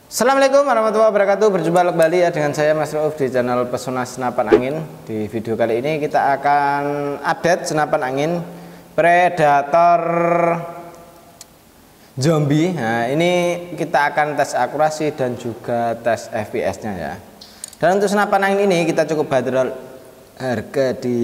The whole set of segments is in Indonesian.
Assalamualaikum warahmatullahi wabarakatuh. Berjumpa kembali ya dengan saya Mas Rauf di channel Pesona Senapan Angin. Di video kali ini kita akan update senapan angin Predator Zombie. Nah, ini kita akan tes akurasi dan juga tes FPS-nya ya. Dan untuk senapan angin ini kita cukup bandrol harga di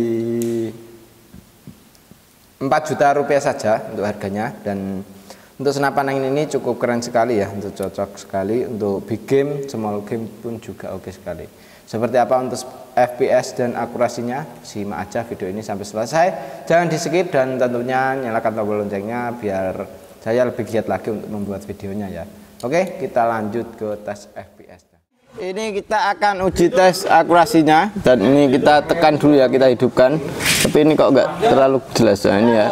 4 juta rupiah saja untuk harganya. Dan untuk senapan angin ini cukup keren sekali ya, untuk cocok sekali untuk big game, small game pun juga oke sekali. Seperti apa untuk FPS dan akurasinya, simak aja video ini sampai selesai, jangan di skip, dan tentunya nyalakan tombol loncengnya biar saya lebih giat lagi untuk membuat videonya ya. Oke, kita lanjut ke tes FPS. Ini kita akan uji tes akurasinya, dan ini kita tekan dulu ya, kita hidupkan. Tapi ini kok nggak terlalu jelas ya, ini ya.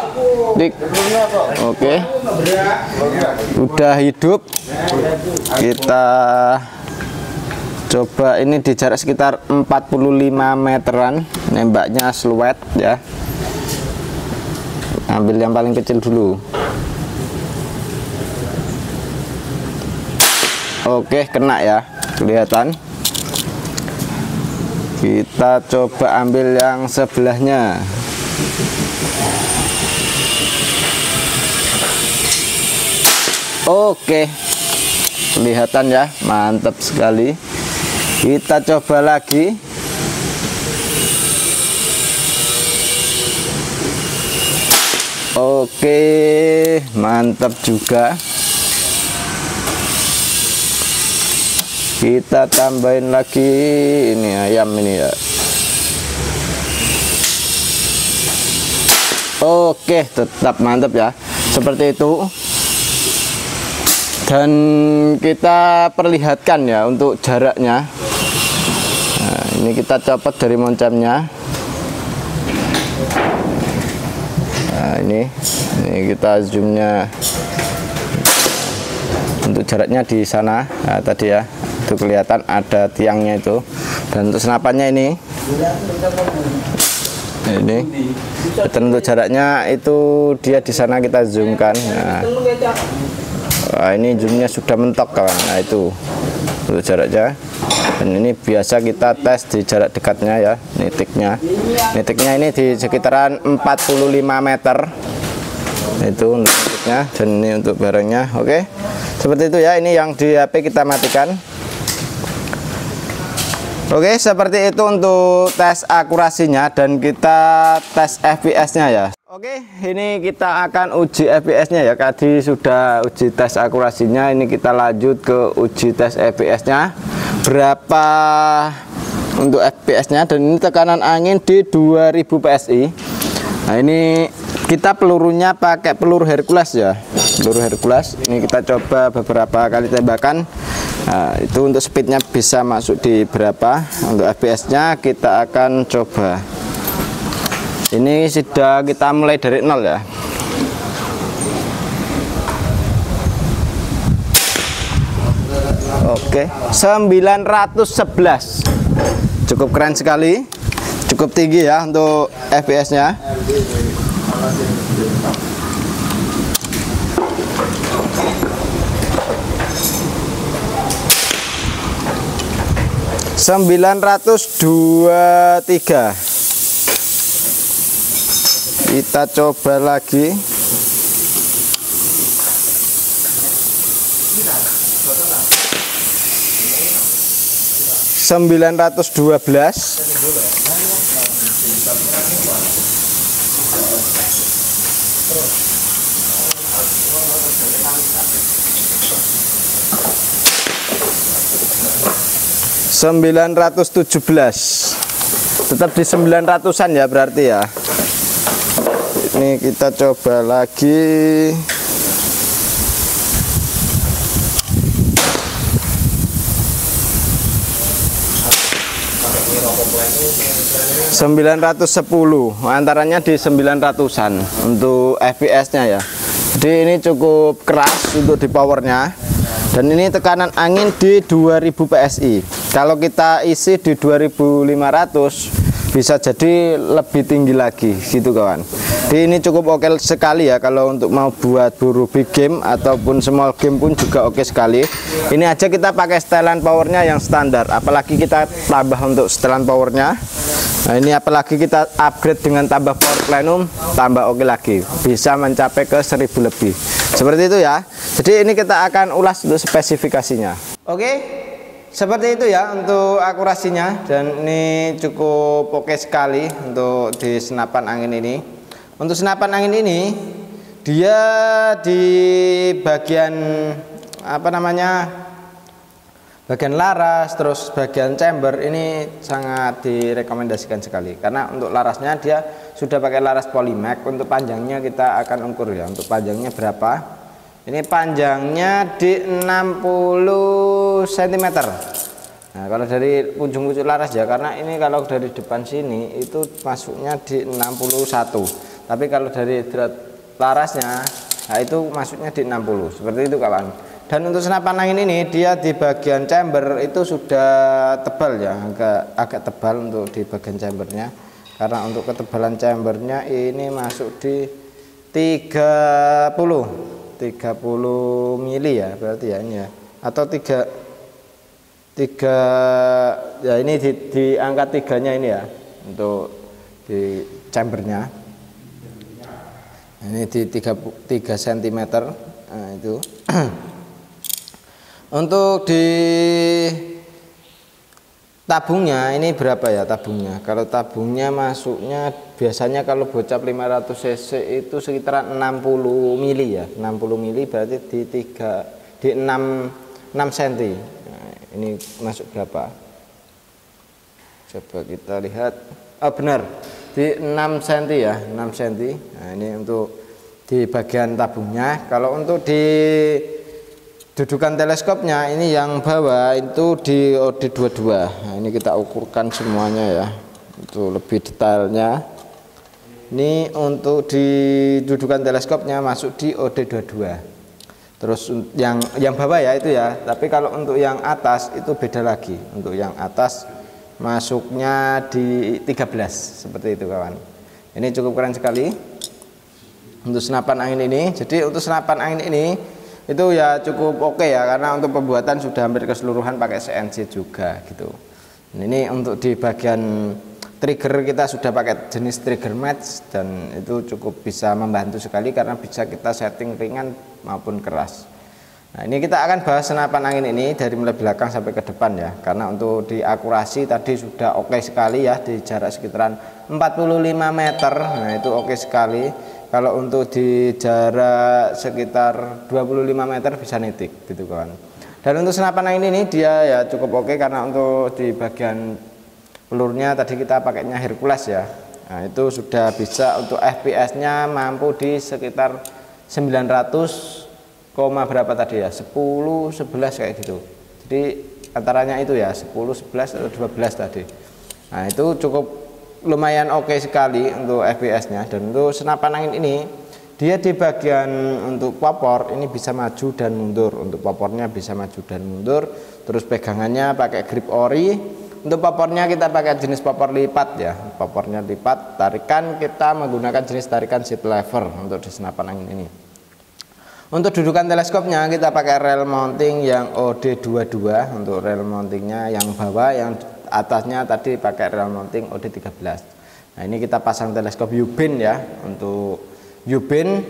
Klik. Oke. Udah hidup. Kita coba ini di jarak sekitar 45 meteran, nembaknya sluet ya. Ambil yang paling kecil dulu. Oke, kena ya. Kelihatan. Kita coba ambil yang sebelahnya. Oke, kelihatan ya, mantap sekali. Kita coba lagi. Oke, mantap juga. Kita tambahin lagi ini ayam ini ya. Oke, tetap mantap ya, seperti itu. Dan kita perlihatkan ya untuk jaraknya. Nah, ini kita copot dari moncamnya. Nah, ini kita zoomnya untuk jaraknya di sana. Nah, tadi ya, itu kelihatan ada tiangnya itu. Dan untuk senapannya ini dan untuk jaraknya itu dia di sana, kita zoomkan. Nah, ini zoomnya sudah mentok kawan. Nah, itu untuk jaraknya. Dan ini biasa kita tes di jarak dekatnya ya, nitiknya ini di sekitaran 45 meter itu untuk nitiknya. Dan ini untuk barangnya. Oke, seperti itu ya. Ini yang di HP kita matikan. Oke, seperti itu untuk tes akurasinya, dan kita tes FPS-nya ya. Oke, ini kita akan uji FPS-nya ya. Tadi sudah uji tes akurasinya, ini kita lanjut ke uji tes FPS-nya. Berapa untuk FPS-nya, dan ini tekanan angin di 2000 PSI. Nah, ini kita pelurunya pakai peluru Hercules ya. Peluru Hercules. Ini kita coba beberapa kali tembakan. Nah, itu untuk speednya bisa masuk di berapa. Untuk FPS-nya kita akan coba. Ini sudah kita mulai dari 0 ya. Oke, 911. Cukup keren sekali. Cukup tinggi ya untuk FPS-nya. -923. Kita coba lagi. -912. -917. Tetap di 900-an ya berarti ya. Ini kita coba lagi. -910, antaranya di 900-an untuk FPS-nya ya. Jadi ini cukup keras untuk di powernya. Dan ini tekanan angin di 2000 PSI. Kalau kita isi di 2500 bisa jadi lebih tinggi lagi gitu kawan. Jadi ini cukup oke sekali ya kalau untuk mau buat buru big game ataupun small game pun juga oke sekali. Ini aja kita pakai setelan powernya yang standar, apalagi kita tambah untuk setelan powernya. Nah ini apalagi kita upgrade dengan tambah power plenum, tambah oke lagi, bisa mencapai ke 1000 lebih. Seperti itu ya. Jadi ini kita akan ulas untuk spesifikasinya. Oke, seperti itu ya untuk akurasinya, dan ini cukup oke sekali untuk di senapan angin ini. Untuk senapan angin ini dia di bagian apa namanya, bagian laras terus bagian chamber ini sangat direkomendasikan sekali, karena untuk larasnya dia sudah pakai laras Polymac. Untuk panjangnya kita akan ukur ya, untuk panjangnya berapa. Ini panjangnya di 60 cm. Nah kalau dari ujung-ujung laras ya, karena ini kalau dari depan sini itu masuknya di 61, tapi kalau dari larasnya nah itu masuknya di 60, seperti itu kawan. Dan untuk senapan angin ini dia di bagian chamber itu sudah tebal ya, agak tebal untuk di bagian chambernya, karena untuk ketebalan chambernya ini masuk di 30 mili ya berarti ya ini ya, atau 3 ya, ini di angka 3 nya ini ya untuk di chambernya. Ini di 3 cm. Nah itu untuk di tabungnya ini berapa ya tabungnya. Kalau tabungnya masuknya biasanya kalau bocap 500 cc itu sekitar 60 mili ya, 60 mili berarti di 6 cm. Nah, ini masuk berapa, coba kita lihat. Oh benar, di 6 cm ya, 6 cm. Nah ini untuk di bagian tabungnya. Kalau untuk di dudukan teleskopnya ini yang bawah itu di OD22. Nah ini kita ukurkan semuanya ya untuk lebih detailnya. Ini untuk di dudukan teleskopnya masuk di OD22. Terus yang bawah ya itu ya, tapi kalau untuk yang atas itu beda lagi. Untuk yang atas masuknya di 13, seperti itu kawan. Ini cukup keren sekali untuk senapan angin ini. Jadi untuk senapan angin ini itu ya cukup oke ya, karena untuk pembuatan sudah hampir keseluruhan pakai CNC juga gitu. Ini untuk di bagian trigger kita sudah pakai jenis trigger match, dan itu cukup bisa membantu sekali karena bisa kita setting ringan maupun keras. Nah ini kita akan bahas senapan angin ini dari mulai belakang sampai ke depan ya, karena untuk di akurasi tadi sudah oke sekali ya, di jarak sekitaran 45 meter. Nah itu oke sekali. Kalau untuk di jarak sekitar 25 meter bisa nitik gitu kawan. Dan untuk senapan angin ini dia ya cukup oke, karena untuk di bagian pelurnya tadi kita pakainya Hercules ya. Nah itu sudah bisa untuk FPS nya mampu di sekitar 900 berapa tadi ya, 10 11 kayak gitu. Jadi antaranya itu ya 10 11 atau 12 tadi. Nah itu cukup lumayan oke sekali untuk FPS nya. Dan untuk senapan angin ini dia di bagian untuk popor ini bisa maju dan mundur. Untuk popornya bisa maju dan mundur. Terus pegangannya pakai grip ori. Untuk popornya kita pakai jenis popor lipat ya, popornya lipat. Tarikan kita menggunakan jenis tarikan seat lever untuk di senapan angin ini. Untuk dudukan teleskopnya kita pakai rel mounting yang OD22. Untuk rel mountingnya yang bawah, yang atasnya tadi pakai rel mounting OD13. Nah ini kita pasang teleskop U-Bin ya, untuk U-Bin.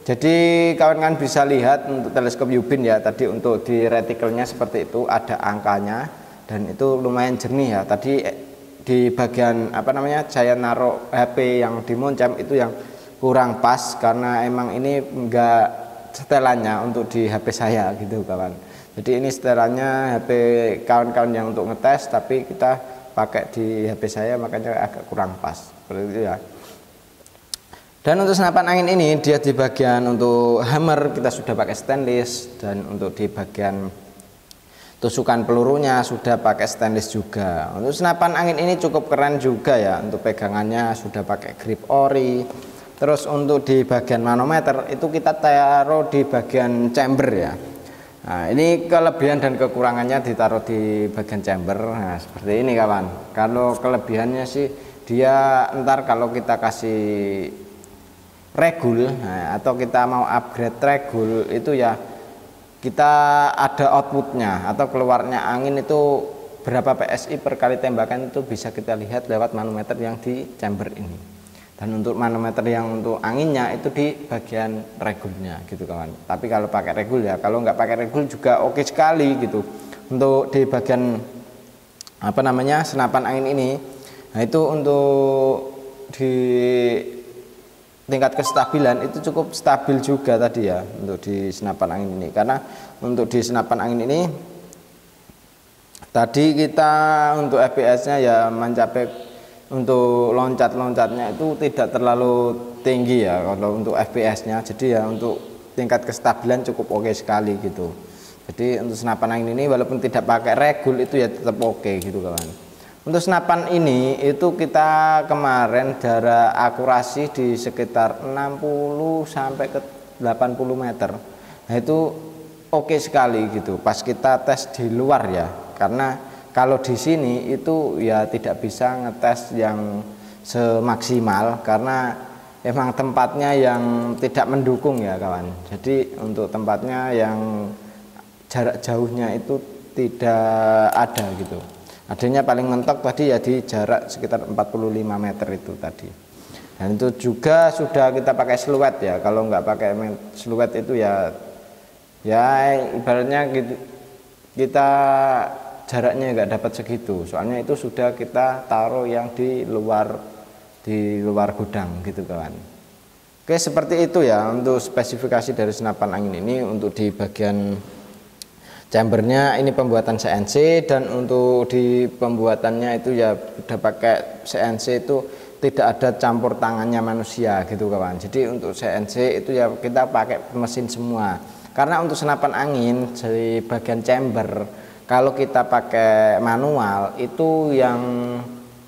Jadi kawan-kawan bisa lihat untuk teleskop U-Bin ya, tadi untuk di retikelnya seperti itu ada angkanya, dan itu lumayan jernih ya. Tadi di bagian apa namanya, saya naruh HP yang di moncam itu yang kurang pas, karena emang ini enggak setelannya untuk di HP saya gitu kawan. Jadi ini setelannya HP kawan-kawan yang untuk ngetes, tapi kita pakai di HP saya makanya agak kurang pas seperti itu ya. Dan untuk senapan angin ini dia di bagian untuk hammer kita sudah pakai stainless, dan untuk di bagian tusukan pelurunya sudah pakai stainless juga. Untuk senapan angin ini cukup keren juga ya, untuk pegangannya sudah pakai grip ori. Terus untuk di bagian manometer itu kita taruh di bagian chamber ya. Nah ini kelebihan dan kekurangannya ditaruh di bagian chamber. Nah seperti ini kawan. Kalau kelebihannya sih dia ntar kalau kita kasih regul, nah, atau kita mau upgrade regul itu ya kita ada outputnya atau keluarnya angin itu berapa PSI per kali tembakan itu bisa kita lihat lewat manometer yang di chamber ini. Dan untuk manometer yang untuk anginnya itu di bagian regulnya gitu kawan. Tapi kalau pakai regul ya, kalau nggak pakai regul juga oke sekali gitu. Untuk di bagian apa namanya senapan angin ini, nah itu untuk di tingkat kestabilan itu cukup stabil juga tadi ya untuk di senapan angin ini, karena untuk di senapan angin ini tadi kita untuk FPS-nya ya mencapai untuk loncat-loncatnya itu tidak terlalu tinggi ya kalau untuk FPS-nya, jadi ya untuk tingkat kestabilan cukup oke sekali gitu. Jadi untuk senapan angin ini walaupun tidak pakai regul itu ya tetap oke gitu kawan. Untuk senapan ini itu kita kemarin jarak akurasi di sekitar 60 sampai ke 80 meter. Nah itu oke sekali gitu pas kita tes di luar ya. Karena kalau di sini itu ya tidak bisa ngetes yang semaksimal karena emang tempatnya yang tidak mendukung ya kawan. Jadi untuk tempatnya yang jarak jauhnya itu tidak ada gitu. Adanya paling mentok tadi ya di jarak sekitar 45 meter itu tadi. Dan itu juga sudah kita pakai siluet ya. Kalau nggak pakai siluet itu ya ibaratnya gitu, kita jaraknya nggak dapat segitu. Soalnya itu sudah kita taruh yang di luar gudang gitu kawan. Oke seperti itu ya untuk spesifikasi dari senapan angin ini. Untuk di bagian chambernya ini pembuatan CNC, dan untuk di pembuatannya itu ya udah pakai CNC itu tidak ada campur tangannya manusia gitu kawan. Jadi untuk CNC itu ya kita pakai mesin semua. Karena untuk senapan angin di bagian chamber kalau kita pakai manual itu yang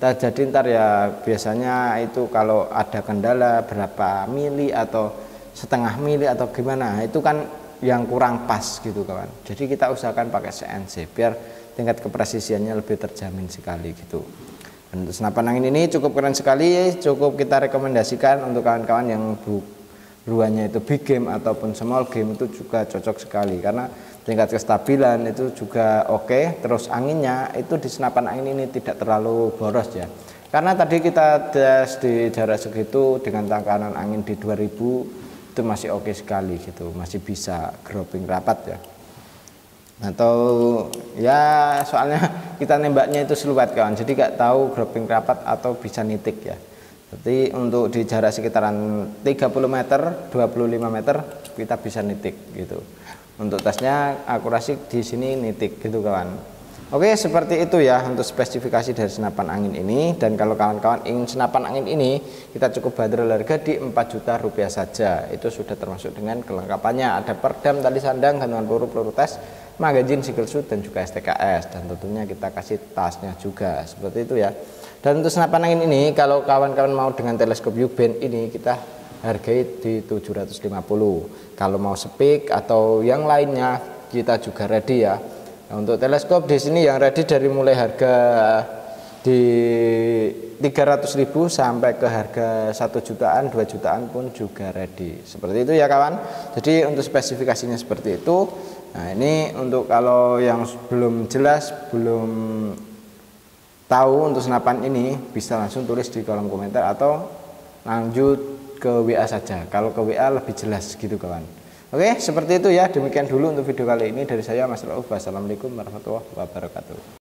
terjadi ntar ya biasanya itu kalau ada kendala berapa mili atau setengah mili atau gimana itu kan yang kurang pas gitu kawan. Jadi kita usahakan pakai CNC biar tingkat kepresisiannya lebih terjamin sekali gitu. Dan untuk senapan angin ini cukup keren sekali, cukup kita rekomendasikan untuk kawan-kawan yang buruannya itu big game ataupun small game itu juga cocok sekali karena tingkat kestabilan itu juga oke. Terus anginnya itu di senapan angin ini tidak terlalu boros ya. Karena tadi kita tes di jarak segitu dengan tekanan angin di 2000 itu masih oke sekali gitu, masih bisa grouping rapat ya. Atau ya soalnya kita nembaknya itu siluet kawan, jadi gak tahu grouping rapat atau bisa nitik ya. Jadi untuk di jarak sekitaran 30 meter, 25 meter kita bisa nitik gitu. Untuk tesnya akurasi di sini nitik gitu kawan. Oke seperti itu ya untuk spesifikasi dari senapan angin ini. Dan kalau kawan-kawan ingin senapan angin ini kita cukup bandrol harga di 4 juta rupiah saja. Itu sudah termasuk dengan kelengkapannya, ada perdam, tali sandang, gantungan peluru tes, magazin, single shoot, dan juga STKS. Dan tentunya kita kasih tasnya juga seperti itu ya. Dan untuk senapan angin ini kalau kawan-kawan mau dengan teleskop U-band ini kita hargai di 750. Kalau mau speak atau yang lainnya kita juga ready ya. Nah, untuk teleskop di sini yang ready dari mulai harga di 300.000 sampai ke harga 1 jutaan, 2 jutaan pun juga ready. Seperti itu ya kawan. Jadi untuk spesifikasinya seperti itu. Nah, ini untuk kalau yang belum jelas, belum tahu untuk senapan ini bisa langsung tulis di kolom komentar atau lanjut ke WA saja. Kalau ke WA lebih jelas gitu kawan. Oke, seperti itu ya. Demikian dulu untuk video kali ini dari saya Mas Rauf. Wassalamualaikum warahmatullahi wabarakatuh.